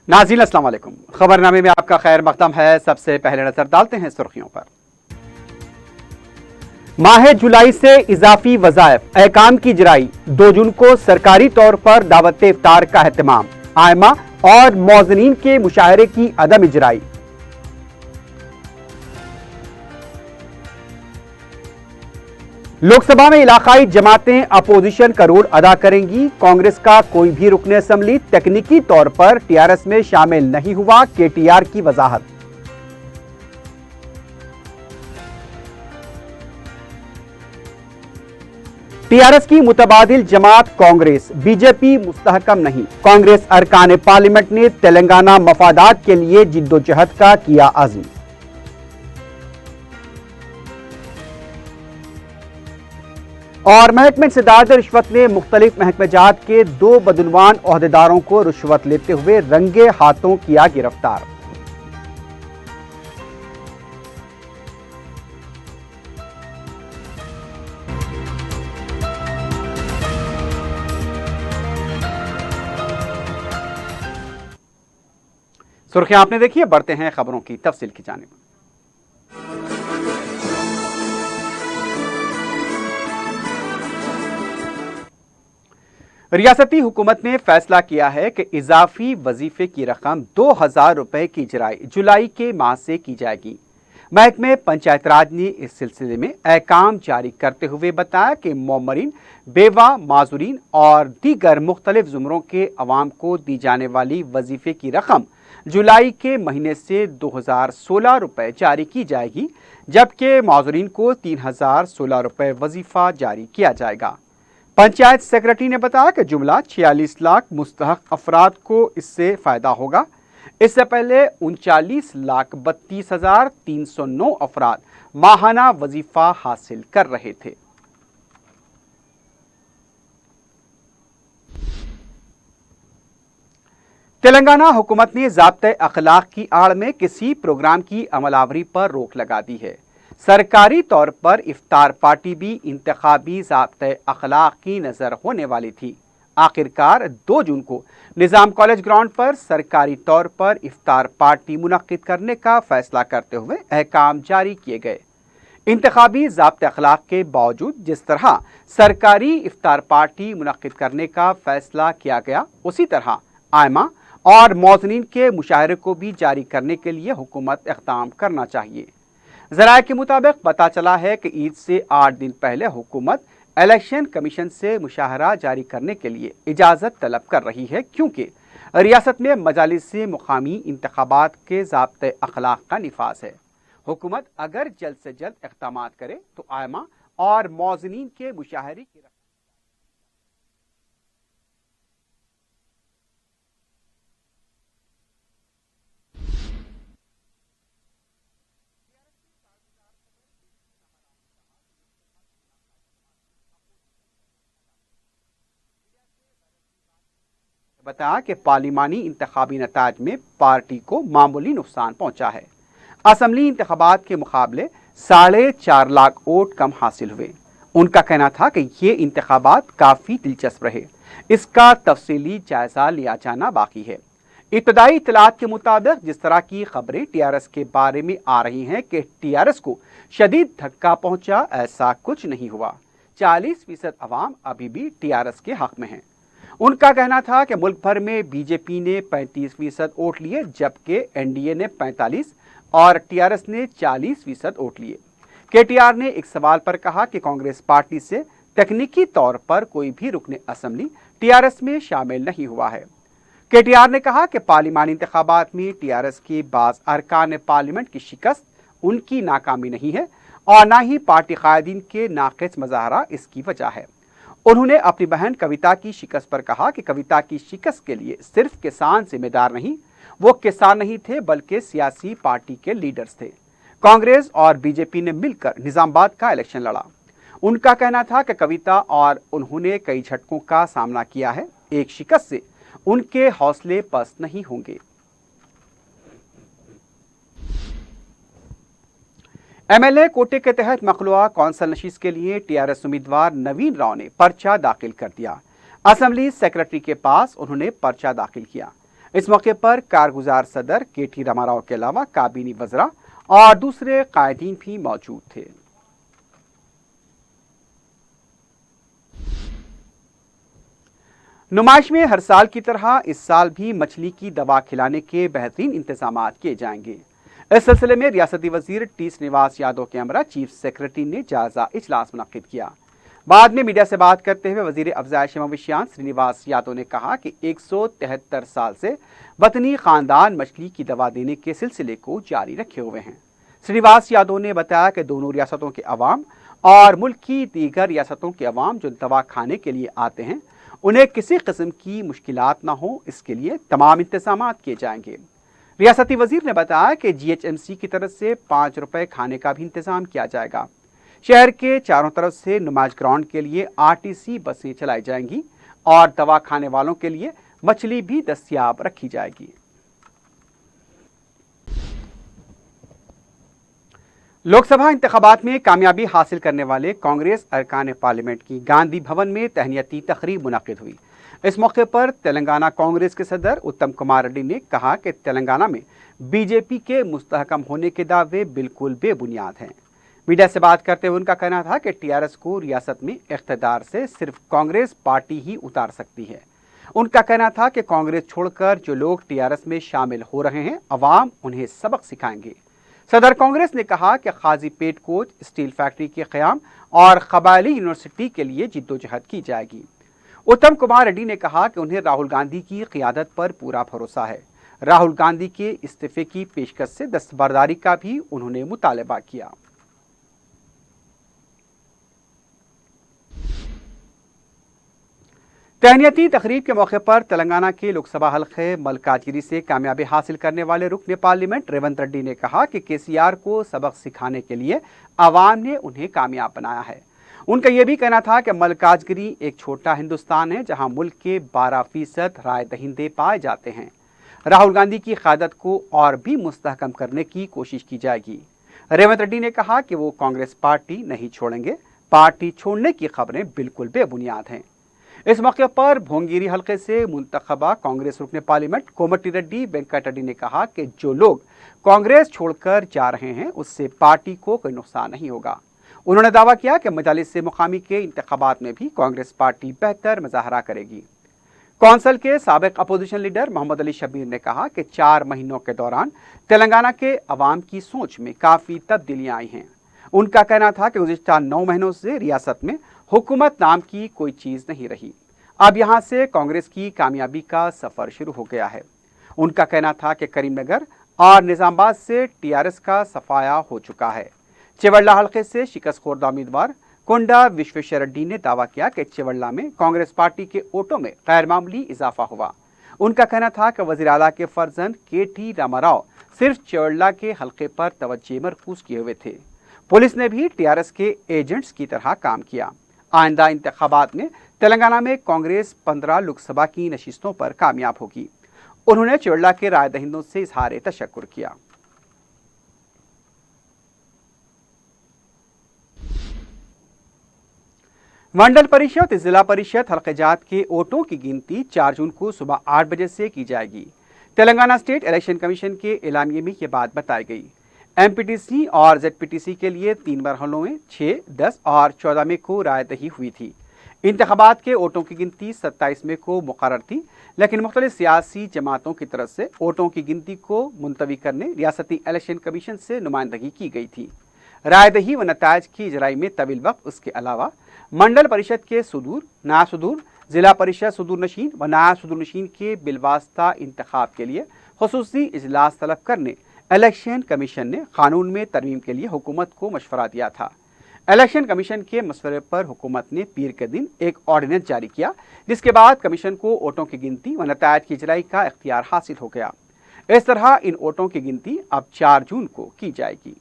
नाज़रीन अस्सलाम वालेकुम। खबरनामे में आपका खैर मक़दम है। सबसे पहले नजर डालते हैं सुर्खियों पर। माह जुलाई से इजाफी वज़ाइफ अहकाम की इजराई 2 जून को सरकारी तौर पर दावत इफ्तार का एहतमाम। आयमा और मौज़नीन के मुशाहरे की अदम इजराई। लोकसभा में इलाकाई जमातें अपोजिशन का रोल अदा करेंगी। कांग्रेस का कोई भी रुकन असम्बली तकनीकी तौर पर टीआरएस में शामिल नहीं हुआ, केटीआर की वजाहत। टीआरएस की मुतबादिल जमात कांग्रेस, बीजेपी मुस्तहकम नहीं। कांग्रेस अरकान पार्लियामेंट ने तेलंगाना मफादात के लिए जिद्दोजहद का किया अज़्म। और महकमे इंसदाद रिश्वत ने मुख्तलिफ महकमेजात के 2 बदनवान ओहदेदारों को रिश्वत लेते हुए रंगे हाथों किया गिरफ्तार। सुर्खियां आपने देखी है, बढ़ते हैं खबरों की तफसील की जानिब। रियासती हुकूमत ने फैसला किया है कि इजाफी वजीफे की रकम 2000 रुपए की इजराई जुलाई के माह से की जाएगी। महकमे पंचायत राज ने इस सिलसिले में अहकाम जारी करते हुए बताया कि मोमरीन, बेवा, माजूरीन और दीगर मुख्तलिफ जुमरों के अवाम को दी जाने वाली वजीफे की रकम जुलाई के महीने से 2016 रुपए जारी की जाएगी, जबकि माजूरीन को 3016 रुपए वजीफा जारी किया जाएगा। पंचायत सेक्रेटरी ने बताया कि जुमला 46 लाख मुस्तहक अफराद को इससे फायदा होगा। इससे पहले 39,32,309 अफराद माहाना वजीफा हासिल कर रहे थे। तेलंगाना हुकूमत ने ज़ाब्ते अखलाक की आड़ में किसी प्रोग्राम की अमलावरी पर रोक लगा दी है। सरकारी तौर पर इफ्तार पार्टी भी इंतखाबी ज़ाब्ते अखलाक की नज़र होने वाली थी। आखिरकार 2 जून को निज़ाम कॉलेज ग्राउंड पर सरकारी तौर पर इफ्तार पार्टी मुनक्किद करने का फैसला करते हुए अहकाम जारी किए गए। इंतखाबी ज़ाब्ते अखलाक के बावजूद जिस तरह सरकारी इफ्तार पार्टी मुनक्किद करने का फैसला किया गया, उसी तरह आयमा और मौज़नीन के मुशाहरे को भी जारी करने के लिए हुकूमत इक़दाम करना चाहिए। ज़राए के मुताबिक पता चला है कि ईद से 8 दिन पहले हुकूमत इलेक्शन कमीशन से मुशाहरा जारी करने के लिए इजाज़त तलब कर रही है, क्योंकि रियासत में मजालिस मुकामी इंतखाबात के ज़ाब्ते अखलाक का निफाज है। हुकूमत अगर जल्द से जल्द इक़दामात करे तो आयमा और मौज़नीन के मुशाहरे की बताया कि पार्लिमानी इंतखाबी नताज में पार्टी को मामूली नुकसान पहुंचा है। असम्बली इंतखाबात के मुकाबले 4.5 लाख वोट कम हासिल हुए। उनका कहना था कि ये इंतखाबात काफ़ी दिलचस्प रहे, इसका तफसीली जायजा लिया जाना बाकी है। इब्तदाई इत्तलात के मुताबिक जिस तरह की खबरें टीआरएस के बारे में आ रही हैं कि टीआरएस को शदीद धक्का पहुंचा, ऐसा कुछ नहीं हुआ। 40% अवाम अभी भी टीआरएस के हक में हैं। उनका कहना था कि मुल्क भर में बीजेपी ने 35% वोट लिए, जबकि एनडीए ने 45 और टीआरएस ने 40% वोट लिए। केटीआर ने एक सवाल पर कहा कि कांग्रेस पार्टी से तकनीकी तौर पर कोई भी रुकन असम्बली टीआरएस में शामिल नहीं हुआ है। केटीआर ने कहा कि पार्लिमानी इंतखाबात में टीआरएस के बाज़ अरकान पार्लियामेंट की शिकस्त उनकी नाकामी नहीं है और न ही पार्टी कायदीन के नाक़िस मज़ाहरा इसकी वजह है। उन्होंने अपनी बहन कविता की शिकस्त पर कहा कि कविता की शिकस्त के लिए सिर्फ किसान जिम्मेदार नहीं, वो किसान नहीं थे बल्कि सियासी पार्टी के लीडर्स थे। कांग्रेस और बीजेपी ने मिलकर निजामाबाद का इलेक्शन लड़ा। उनका कहना था कि कविता और उन्होंने कई झटकों का सामना किया है, एक शिकस्त से उनके हौसले पस्त नहीं होंगे। एमएलए कोटे के तहत मखलुआ कौंसल नशीस के लिए टीआरएस उम्मीदवार नवीन राव ने पर्चा दाखिल कर दिया। असेंबली सेक्रेटरी के पास उन्होंने पर्चा दाखिल किया। इस मौके पर कारगुजार सदर केटी रामाराव के अलावा काबीनी वज़रा और दूसरे कायदीन भी मौजूद थे। नुमाइश में हर साल की तरह इस साल भी मछली की दवा खिलाने के बेहतरीन इंतजाम किए जाएंगे। इस सिलसिले में रियासती वजीर टी श्रीनिवास यादव के हमरा चीफ सेक्रेटरी ने जायजा इजलास मुनक्किद किया। बाद में मीडिया से बात करते हुए वजीर अफजाइश मवेशियात श्रीनिवास यादव ने कहा कि 173 साल से वतनी खानदान मछली की दवा देने के सिलसिले को जारी रखे हुए हैं। श्रीनिवास यादव ने बताया कि दोनों रियासतों के अवाम और मुल्क की दीगर रियासतों के अवाम जो दवा खाने के लिए आते हैं उन्हें किसी किस्म की मुश्किलात ना हो, इसके लिए तमाम इंतजाम किए जाएंगे। रियासती वजीर ने बताया कि GHMC की तरफ से 5 रुपए खाने का भी इंतजाम किया जाएगा। शहर के चारों तरफ से नुमाइश ग्राउंड के लिए RTC बसें चलाई जाएंगी और दवा खाने वालों के लिए मछली भी दस्तयाब रखी जाएगी। लोकसभा इंतखाबात में कामयाबी हासिल करने वाले कांग्रेस अरकान पार्लियामेंट की गांधी भवन में तहनीती तकरीब मुनक्किद हुई। इस मौके पर तेलंगाना कांग्रेस के सदर उत्तम कुमार रेड्डी ने कहा कि तेलंगाना में BJP के मुस्तहकम होने के दावे बिल्कुल बेबुनियाद हैं। मीडिया से बात करते हुए उनका कहना था कि TRS को रियासत में इख्तिदार से सिर्फ कांग्रेस पार्टी ही उतार सकती है। उनका कहना था कि कांग्रेस छोड़कर जो लोग TRS में शामिल हो रहे हैं, अवाम उन्हें सबक सिखाएंगे। सदर कांग्रेस ने कहा कि खाजीपेट कोच स्टील फैक्ट्री के क़याम और कबायली यूनिवर्सिटी के लिए जिद्दोजहद की जाएगी। उत्तम कुमार रेड्डी ने कहा कि उन्हें राहुल गांधी की क़ियादत पर पूरा भरोसा है। राहुल गांधी के इस्तीफे की पेशकश से दस्तबरदारी का भी उन्होंने मुतालबा किया। तहनीती तकरीब के मौके पर तेलंगाना के लोकसभा हल्के मल्काजिगिरी से कामयाबी हासिल करने वाले रुकन पार्लियामेंट रेवंत रेड्डी ने कहा कि KCR को सबक सिखाने के लिए आवाम ने उन्हें कामयाब बनाया है। उनका यह भी कहना था कि मल्काजिगिरी एक छोटा हिंदुस्तान है जहां मुल्क के 12% राय दहिंदे पाए जाते हैं। राहुल गांधी की क़यादत को और भी मुस्तहकम करने की कोशिश की जाएगी। रेवंत रेड्डी ने कहा कि वो कांग्रेस पार्टी नहीं छोड़ेंगे। पार्टी छोड़ने की खबरें बिल्कुल बेबुनियाद हैं। इस मौके पर भोंगिरी हल्के से मुंतखबा कांग्रेस रुकन पार्लियामेंट कोमटी रेड्डी वेंकट रेड्डी ने कहा कि जो लोग कांग्रेस छोड़कर जा रहे हैं उससे पार्टी को कोई नुकसान नहीं होगा। उन्होंने दावा किया कि मजालिस से मुकामी के इंतखाबात में भी कांग्रेस पार्टी बेहतर मुजाहरा करेगी। कौंसल के साबिक अपोजिशन लीडर मोहम्मद अली शब्बीर ने कहा कि 4 महीनों के दौरान तेलंगाना के अवाम की सोच में काफ़ी तब्दीलियां आई हैं। उनका कहना था कि गुज़िश्ता 9 महीनों से रियासत में हुकूमत नाम की कोई चीज़ नहीं रही। अब यहाँ से कांग्रेस की कामयाबी का सफ़र शुरू हो गया है। उनका कहना था कि करीमनगर और निज़ामाबाद से TRS का सफाया हो चुका है। चेवल्ला हल्के से शिकस्त खोरदा उम्मीदवार कोंडा विश्वेश्वर रेड्डी ने दावा किया कि चेवल्ला में कांग्रेस पार्टी के वोटों में गैर मामूली इजाफा हुआ। उनका कहना था कि वज़ीर आला के फर्जंद KT रामाराव सिर्फ चेवल्ला के हल्के पर तवज्जो मरकूज किए हुए थे। पुलिस ने भी TRS के एजेंट्स की तरह काम किया। आइंदा इंतखाबात में तेलंगाना में कांग्रेस 15 लोकसभा की नशिस्तों पर कामयाब होगी। उन्होंने चेवल्ला के राय दहिंदों से इजहार तशक्कुर किया। मंडल परिषद जिला परिषद हल्केजात के वोटों की गिनती 4 जून को सुबह 8 बजे से की जाएगी। तेलंगाना स्टेट इलेक्शन कमीशन के एलामिये में ये बात बताई गई। MPTC और ZPTC के लिए 3 मरहलों में 6, 10 और 14 मई को राय दही हुई थी। इंतखाबात के वोटों की गिनती 27 मई को मुकर्रर थी, लेकिन मुख्तलिफ सियासी जमातों की तरफ से वोटों की गिनती को मुलतवी करने रियासती इलेक्शन कमीशन से नुमाइंदगी की गई थी। राय दही व नतायज की इजराई में तवील वक्त उसके अलावा मंडल परिषद के सुदूर, नायब सुदूर, जिला परिषद सुदूर नशीन व नायब सुदूर नशीन के बिलवास्ता इंतखाब के लिए खुसूसी इजलास तलब करने इलेक्शन कमीशन ने कानून में तरमीम के लिए हुकूमत को मशवरा दिया था। इलेक्शन कमीशन के मशवरे पर हुकूमत ने पीर के दिन एक ऑर्डिनेंस जारी किया, जिसके बाद कमीशन को वोटों की गिनती व नतायज की इजराई का इख्तियार हासिल हो गया। इस तरह इन वोटों की गिनती अब 4 जून को की जाएगी।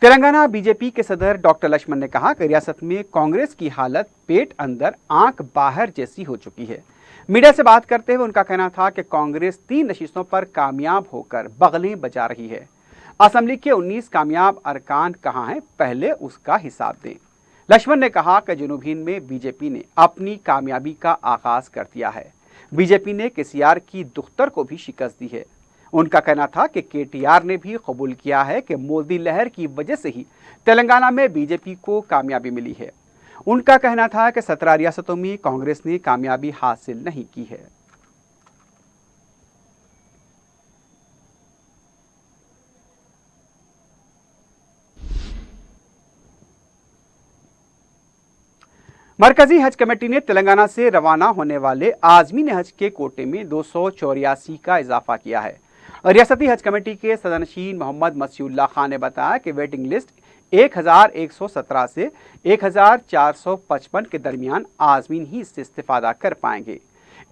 तेलंगाना BJP के सदर डॉक्टर लक्ष्मण ने कहा कि रियासत में कांग्रेस की हालत पेट अंदर आंख बाहर जैसी हो चुकी है। मीडिया से बात करते हुए उनका कहना था कि कांग्रेस 3 नशिस्तों पर कामयाब होकर बगलें बजा रही है। असेंबली के 19 कामयाब अरकान कहां हैं, पहले उसका हिसाब दें। लक्ष्मण ने कहा कि जनूबी हिंद में बीजेपी ने अपनी कामयाबी का आगाज कर दिया है। बीजेपी ने केसीआर की दुख्तर को भी शिकस्त दी है। उनका कहना था कि केटीआर ने भी कबूल किया है कि मोदी लहर की वजह से ही तेलंगाना में बीजेपी को कामयाबी मिली है। उनका कहना था कि 17 रियासतों में कांग्रेस ने कामयाबी हासिल नहीं की है। मरकजी हज कमेटी ने तेलंगाना से रवाना होने वाले आजमीन हज के कोटे में 284 का इजाफा किया है। रियासती हज कमेटी के सदरनशीन मोहम्मद मसीउल्लाह खान ने बताया कि वेटिंग लिस्ट 1117 से 1455 के दरमियान आजमीन ही इससे इस्तेफादा कर पाएंगे।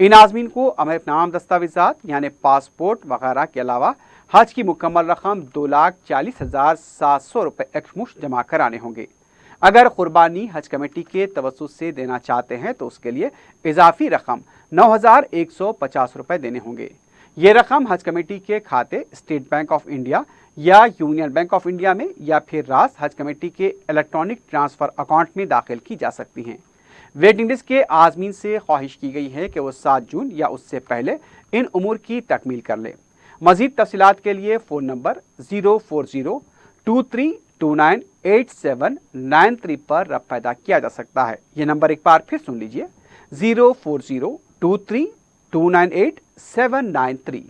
इन आजमीन को अपने तमाम दस्तावेजात यानी पासपोर्ट वगैरह के अलावा हज की मुकम्मल रकम 2,40,700 रुपये एकमुश्त जमा कराने होंगे। अगर कुर्बानी हज कमेटी के तवस्सुत से देना चाहते हैं तो उसके लिए इजाफी रकम 9,150 रुपये देने होंगे। ये रकम हज कमेटी के खाते स्टेट बैंक ऑफ इंडिया या यूनियन बैंक ऑफ इंडिया में या फिर रास हज कमेटी के इलेक्ट्रॉनिक ट्रांसफर अकाउंट में दाखिल की जा सकती हैं। वेटिंग लिस्ट के आजमीन से ख्वाहिश की गई है कि वो 7 जून या उससे पहले इन उमूर की तकमील कर ले। मजीद तफसीलात के लिए फ़ोन नंबर 04023298793 पर रब्ता किया जा सकता है। ये नंबर एक बार फिर सुन लीजिए, 04023298793।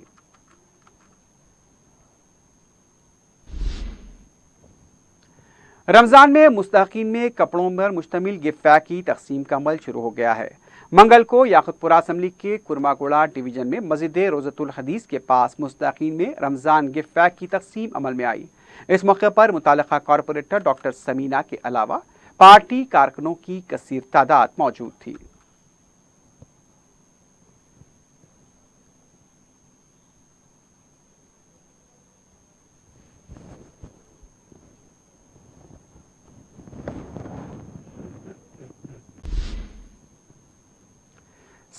रमजान में मुस्तहकीन में कपड़ों पर मुश्तमिल गिफ्ट पैक की तकसीम का अमल शुरू हो गया है। मंगल को याकुतपुरा असम्बली के कुरमागुड़ा डिवीजन में मस्जिद रोज़तुल हदीस के पास मुस्तहकीन में रमजान गिफ्ट पैक की तकसीम अमल में आई। इस मौके पर मुतालिका कॉरपोरेटर डॉक्टर समीना के अलावा पार्टी कारकुनों की कसीर तादाद मौजूद थी।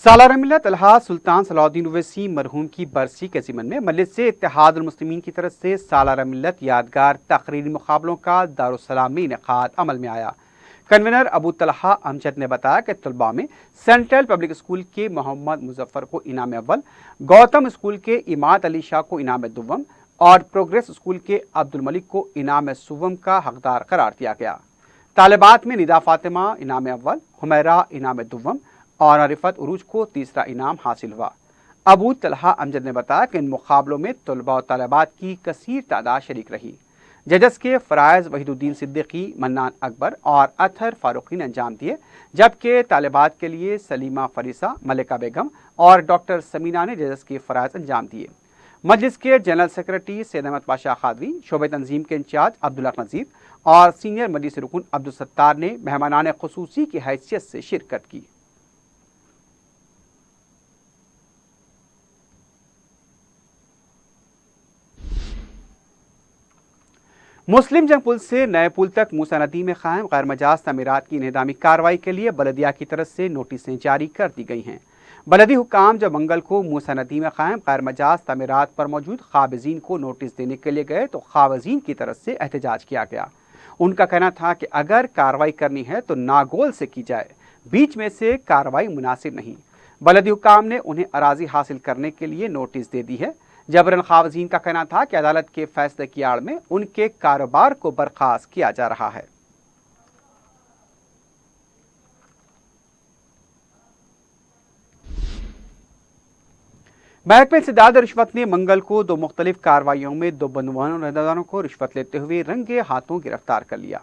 सालार मिल्लत अलहाज सुल्तान सलाउद्दीन ओवैसी मरहूम की बरसी के ज़िमन में मजलिस इत्तेहादुल मुस्लिमीन की तरफ से सालार मिल्लत यादगार तकरीरी मुकाबलों का दारुस्सलाम में इनेकाद अमल में आया। कन्वीनर अबू तलहा अमजद ने बताया कि तलबा में सेंट्रल पब्लिक स्कूल के मोहम्मद मुजफ्फर को इनाम अव्वल, गौतम स्कूल के इमाद अली शाह को इनाम दुव्वम और प्रोग्रेस स्कूल के अब्दुल मलिक को इनाम सुव्वम का हकदार करार दिया गया। तालिबात में निदा फातिमा इनाम अव्वल, हुमैरा इनाम दुव्वम और आरिफत उरूज को तीसरा इनाम हासिल हुआ। अबू तलहा अमजद ने बताया कि इन मुकाबलों में तलबा और तालिबात की कसीर तादाद शरीक रही। जजस के फ़राइज़ वहीदुद्दीन सिद्दीकी, मन्नान अकबर और अतहर फारूकी ने अंजाम दिए, जबकि तालिबात के लिए सलीमा फरीसा, मलिका बेगम और डॉक्टर समीना ने जजस के फ़राइज़ अंजाम दिए। मजलिस के जनरल सेक्रेटरी सैयद अहमद पाशा खादवी, शोबे तंजीम के इंचार्ज अब्दुल्ला नज़ीर और सीनियर मजलिस रुकन अब्दुल सत्तार ने मेहमानान ख़ुसूसी की हैसियत से शिरकत की। मुस्लिम जंग पुल से नए पुल तक मूसा नदी में कायम गैर मजाज तमीरात की इन्हदामी कार्रवाई के लिए बलदिया की तरफ से नोटिसें जारी कर दी गई हैं। बलदी हुक्काम जब मंगल को मूसा नदी में कायम गैर मजाज तमीरात पर मौजूद खाबिजीन को नोटिस देने के लिए गए तो खाबिजीन की तरफ से एहतजाज किया गया। उनका कहना था कि अगर कार्रवाई करनी है तो नागोल से की जाए, बीच में से कार्रवाई मुनासिब नहीं। बलदी हुक्काम ने उन्हें अराजी हासिल करने के लिए नोटिस दे दी है। जबरन खावजीन का कहना था कि अदालत के फैसले की आड़ में उनके कारोबार को बर्खास्त किया जा रहा है। महकमे इंसदाद रिश्वत ने मंगल को 2 मुख्तलिफ कार्रवाइयों में 2 बंदूकों को रिश्वत लेते हुए रंगे हाथों गिरफ्तार कर लिया।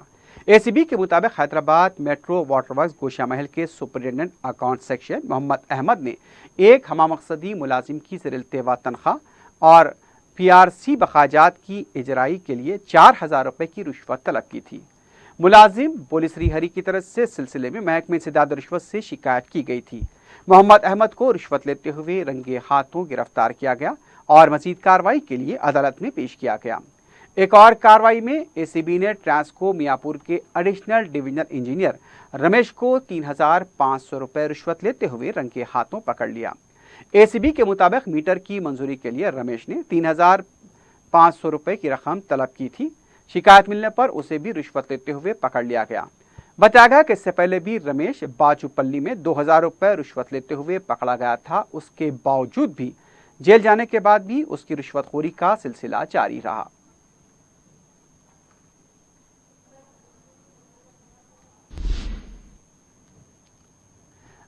एसीबी के मुताबिक हैदराबाद मेट्रो वाटर वर्क्स गोशा महल के superintendent account section Mohammad Ahmad ने एक हमामकसदी मुलाजिम की ज़र-ए-इल्तिवा तनख्वाह और पीआरसी बखाजात की इजराई के लिए 4,000 रुपये की रिश्वत तलब की थी। मुलाजिम बोली श्रीहरी की तरफ से सिलसिले में महकमे इंसदाद रिश्वत से शिकायत की गई थी। मोहम्मद अहमद को रिश्वत लेते हुए रंगे हाथों गिरफ्तार किया गया और मजीद कार्रवाई के लिए अदालत में पेश किया गया। एक और कार्रवाई में एसीबी ने ट्रांसको मियापुर के एडिशनल डिविजनल इंजीनियर रमेश को 3,500 रुपये रिश्वत लेते हुए रंगे हाथों पकड़ लिया। एसीबी के मुताबिक मीटर की मंजूरी के लिए रमेश ने 3,500 रुपये की रकम तलब की थी। शिकायत मिलने पर उसे भी रिश्वत लेते हुए पकड़ लिया गया। बताया गया कि इससे पहले भी रमेश बाचूपल्ली में 2000 रुपए रिश्वत लेते हुए पकड़ा गया था। उसके बावजूद भी जेल जाने के बाद भी उसकी रिश्वतखोरी का सिलसिला जारी रहा।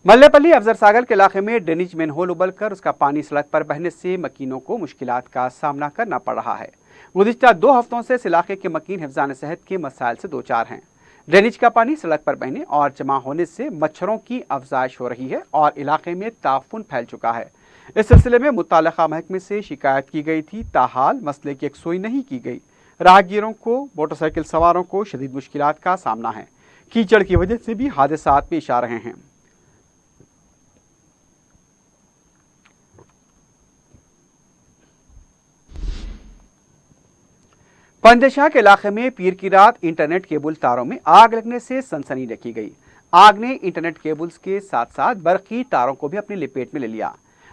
मल्लेपल्ली अफजर सागर के इलाके में ड्रेनेज मैनहोल उबलकर उसका पानी सड़क पर बहने से मकीनों को मुश्किलात का सामना करना पड़ रहा है। गुज़िश्ता 2 हफ्तों से इस इलाके के मकीन हिफ्ज़ान सेहत के मसाइल से दो चार हैं। ड्रेनेज का पानी सड़क पर बहने और जमा होने से मच्छरों की अफजाइश हो रही है और इलाके में ताफुन फैल चुका है। इस सिलसिले में मुताल्लिका महकमे से शिकायत की गई थी, ताहाल मसले की यकसुई नहीं की गई। राहगीरों को, मोटरसाइकिल सवारों को शदीद मुश्किलात का सामना है। कीचड़ की वजह से भी हादसात पेश आ रहे हैं। पंजशाह के इलाके में पीर की रात इंटरनेट केबल तारों में आग लगने से सनसनी रखी गई। आग ने इंटरनेट केबल्स के साथ साथ बरकी तारों को भी अपनी लपेट में ले लिया।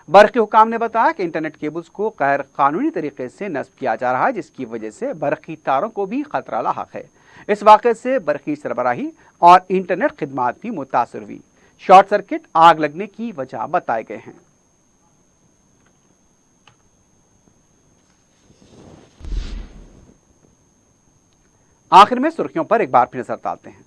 बरकी हुकाम ने बताया कि इंटरनेट केबल्स को गैर कानूनी तरीके से नस्ब किया जा रहा है, जिसकी वजह से बरकी तारों को भी खतरा लाहक है। इस वाक़े से बरकी सरबराही और इंटरनेट खिदमात भी मुतासर हुई। शॉर्ट सर्किट आग लगने की वजह बताए गए हैं। आखिर में सुर्खियों पर एक बार फिर नजर डालते हैं।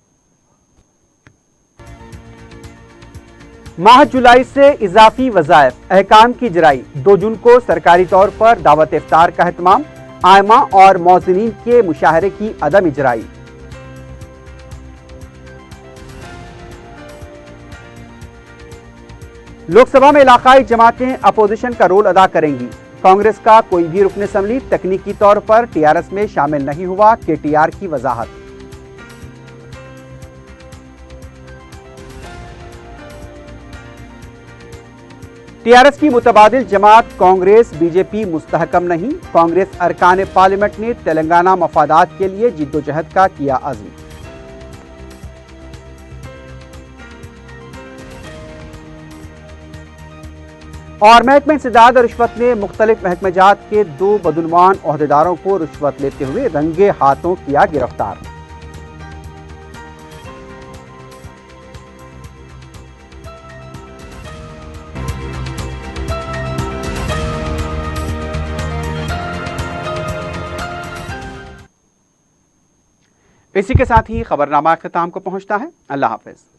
माह जुलाई से इजाफी वज़ाइफ अहकाम की इजराई। 2 जून को सरकारी तौर पर दावत इफ्तार का एहतमाम। आयमा और मौज़िनीन के मुशाहरे की अदम इजराई। लोकसभा में इलाकाई जमातें अपोजिशन का रोल अदा करेंगी। कांग्रेस का कोई भी रुकन असम्बली तकनीकी तौर पर टीआरएस में शामिल नहीं हुआ, केटीआर की वजाहत। टीआरएस की मुतबादिल जमात कांग्रेस बीजेपी मुस्तहकम नहीं। कांग्रेस अरकान पार्लियामेंट ने तेलंगाना मफादात के लिए जिद्दोजहद का किया अज़्म। और महकमे इंसदाद और रिश्वत ने मुख्तलिफ महकमेजात के 2 बदुनवान ओहदेदारों को रिश्वत लेते हुए रंगे हाथों किया गिरफ्तार। इसी के साथ ही खबरनामा अख्ताम को पहुंचता है। अल्लाह हाफिज।